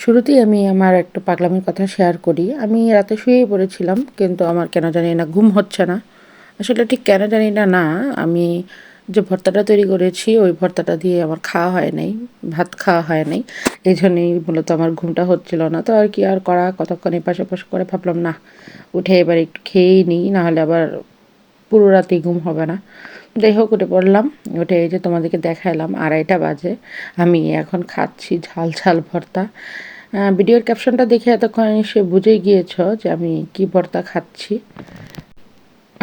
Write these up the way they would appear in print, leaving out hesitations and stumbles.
শুরুতেই আমি আমার একটু পাগলামির কথা শেয়ার করি। আমি রাতে শুয়েই পড়েছিলাম, কিন্তু আমার কেন জানি না ঘুম হচ্ছে না। আসলে ঠিক কেন জানি না, আমি যে ভর্তাটা তৈরি করেছি ওই ভর্তাটা দিয়ে আমার খাওয়া হয় নাই, ভাত খাওয়া হয় নাই। এই জন্যই মূলত আমার ঘুমটা হচ্ছিল না। তো আর কি আর করা, কতক্ষণ এপাশ ওপাশ করে ভাবলাম না, উঠে এবার একটু খেয়েই নিই, নাহলে আবার পুরো রাতেই ঘুম হবে না। যাই হোক, উঠে পড়লাম। উঠে এই যে তোমাদেরকে দেখাইলাম, 2:30 বাজে। আমি এখন খাচ্ছি ঝাল ঝাল ভর্তা। ভিডিওর ক্যাপশনটা দেখে এতক্ষণ সে বুঝেই গিয়েছ যে আমি কি ভর্তা খাচ্ছি।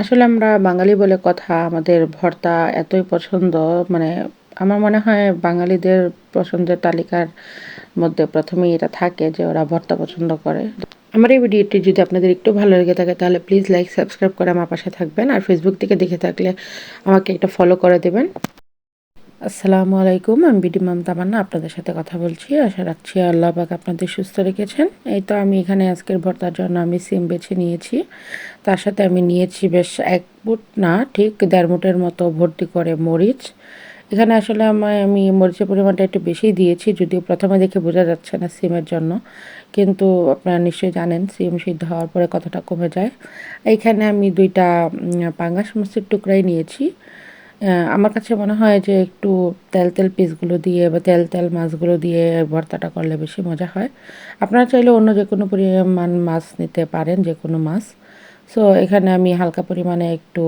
আসলে আমরা বাঙালি বলে কথা, আমাদের ভর্তা এতই পছন্দ। মানে আমার মনে হয় বাঙালিদের পছন্দের তালিকার মধ্যে প্রথমেই এটা থাকে যে ওরা ভর্তা পছন্দ করে। আমার এই ভিডিওটি যদি আপনাদের একটু ভালো লেগে থাকে তাহলে প্লিজ লাইক সাবস্ক্রাইব করে আমার পাশে থাকবেন, আর ফেসবুক থেকে দেখে থাকলে আমাকে একটা ফলো করে দেবেন। আসসালামু আলাইকুম, আমি বিডি মাম তামান্না আপনাদের সাথে কথা বলছি। আশা রাখছি আল্লাহ পাক আপনাদের সুস্থ রেখেছেন। এই তো আমি এখানে আজকের ভর্তার জন্য আমি সিম বেছে নিয়েছি। তার সাথে আমি নিয়েছি বেশ 1 মুঠ না, ঠিক 1.5 মুঠের মতো ভর্তি করে মরিচ। এখানে আসলে আমি মরিচের পরিমাণটা একটু বেশিই দিয়েছি, যদিও প্রথমে দেখে বোঝা যাচ্ছে না সিমের জন্য, কিন্তু আপনারা নিশ্চয়ই জানেন সিম সিদ্ধ হওয়ার পরে কতটা কমে যায়। এইখানে আমি 2টা পাঙ্গাস মাছের টুকরাই নিয়েছি। আমার কাছে মনে হয় যে একটু তেল তেল পিসগুলো দিয়ে বা তেল তেল মাছগুলো দিয়ে ভর্তাটা করলে বেশি মজা হয়। আপনারা চাইলে অন্য যে কোনো পরিমাণ মাছ নিতে পারেন, যে কোনো মাছ। সো এখানে আমি হালকা পরিমাণে একটু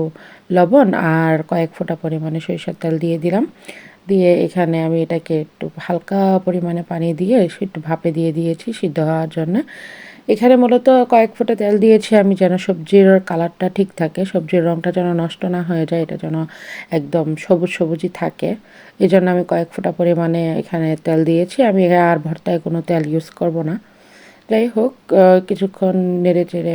লবণ আর কয়েক ফোঁটা পরিমাণে সরিষার তেল দিয়ে দিলাম। দিয়ে এখানে আমি এটাকে একটু হালকা পরিমাণে পানি দিয়ে একটু ভাপে দিয়ে দিয়েছি সিদ্ধ হওয়ার জন্য। এখানে মূলত কয়েক ফোঁটা তেল দিয়েছি আমি যেন সবজির কালারটা ঠিক থাকে, সবজির রঙটা যেন নষ্ট না হয়ে যায়, এটা যেন একদম সবুজ সবুজই থাকে। এই জন্য আমি কয়েক ফোঁটা পরিমাণে এখানে তেল দিয়েছি। আমি আর ভর্তায় কোনো তেল ইউজ করব না। যাই হোক, কিছুক্ষণ নেড়ে চেড়ে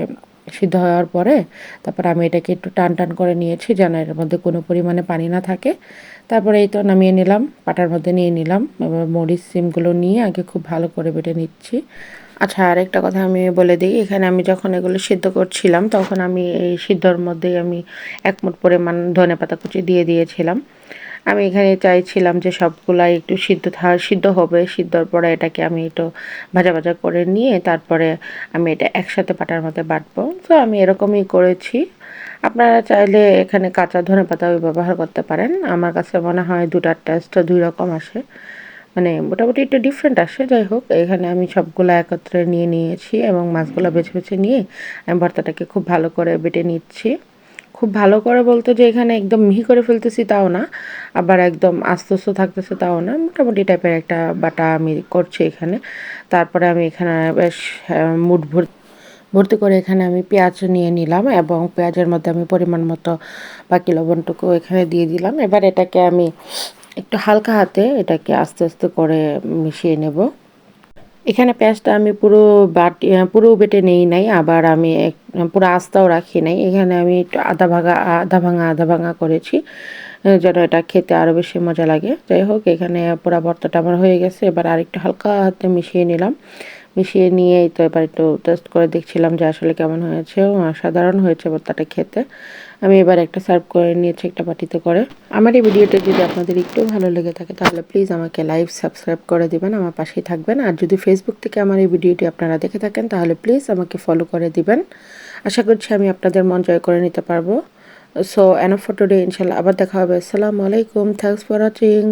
সিদ্ধ হওয়ার পরে তারপর আমি এটাকে একটু টান টান করে নিয়েছি যেন এর মধ্যে কোনো পরিমাণে পানি না থাকে। তারপরে এই তো নামিয়ে নিলাম, পাটার মধ্যে নিয়ে নিলাম। এবার মরিচ সিমগুলো নিয়ে আগে খুব ভালো করে বেটে নিচ্ছি। আচ্ছা, আরেকটা কথা আমি বলে দিই, এখানে আমি যখন এগুলো সিদ্ধ করছিলাম তখন আমি এই সিদ্ধর মধ্যেই আমি 1 মুঠ পরিমাণ ধনেপাতা কুচি দিয়ে দিয়েছিলাম। আমি এখানে চাইছিলাম যে সবগুলাই একটু সিদ্ধ হবে। সিদ্ধর পরে এটাকে আমি একটু ভাজা ভাজা করে নিয়ে তারপরে আমি এটা একসাথে পাটার মধ্যে বাটবো। তো আমি এরকমই করেছি। আপনারা চাইলে এখানে কাঁচা ধনেপাতাও ব্যবহার করতে পারেন। আমার কাছে মনে হয় দুটার টেস্ট 2 রকম আসে, মানে মোটামুটি একটু ডিফারেন্ট আসে। যাই হোক, এখানে আমি সবগুলা একত্রে নিয়ে নিয়েছি এবং মাছগুলো বেছে বেছে নিয়ে আমি ভর্তাটাকে খুব ভালো করে বেটে নিচ্ছি। খুব ভালো করে বলতে যে এখানে একদম মিহি করে ফেলতেছি তাও না, আবার একদম আস্তে আস্তে থাকতেছে তাও না, মোটামুটি টাইপের একটা বাটা আমি করছি এখানে। তারপরে আমি এখানে বেশ মুঠ ভর্তি করে এখানে আমি পেঁয়াজ নিয়ে নিলাম এবং পেঁয়াজের মধ্যে আমি পরিমাণ মতো বাকি লবণটুকু এখানে দিয়ে দিলাম। এবার এটাকে আমি একটু হালকা হাতে এটাকে আস্তে আস্তে করে মিশিয়ে নেব। এখানে পেঁয়াজটা আমি পুরো বেটে নেই নাই, আবার আমি পুরো আস্তাও রাখি নাই। এখানে আমি একটু আধা ভাঙা করেছি যেন এটা খেতে আরও বেশি মজা লাগে। যাই হোক, এখানে পুরো ভর্তাটা আমার হয়ে গেছে। এবার আরেকটু হালকা হাতে মিশিয়ে নিলাম। মিশিয়ে নিয়েই তো এবার একটু টেস্ট করে দেখছিলাম যে আসলে কেমন হয়েছে। সাধারণ হয়েছে ভর্তাটা খেতে। আমি এবার একটা সার্ভ করে নিয়েছি একটা বাটিতে করে। আমার এই ভিডিওটা যদি আপনাদের একটু ভালো লেগে থাকে তাহলে প্লিজ আমাকে লাইক সাবস্ক্রাইব করে দিবেন, আমার পাশেই থাকবেন। আর যদি ফেসবুক থেকে আমার এই ভিডিওটি আপনারা দেখে থাকেন তাহলে প্লিজ আমাকে ফলো করে দিবেন। আশা করছি আমি আপনাদের মন জয় করে নিতে পারবো। সো এনাফ ফর টুডে, ইনশাল্লাহ আবার দেখা হবে। আসসালামু আলাইকুম, থ্যাঙ্কস ফর ওয়াচিং।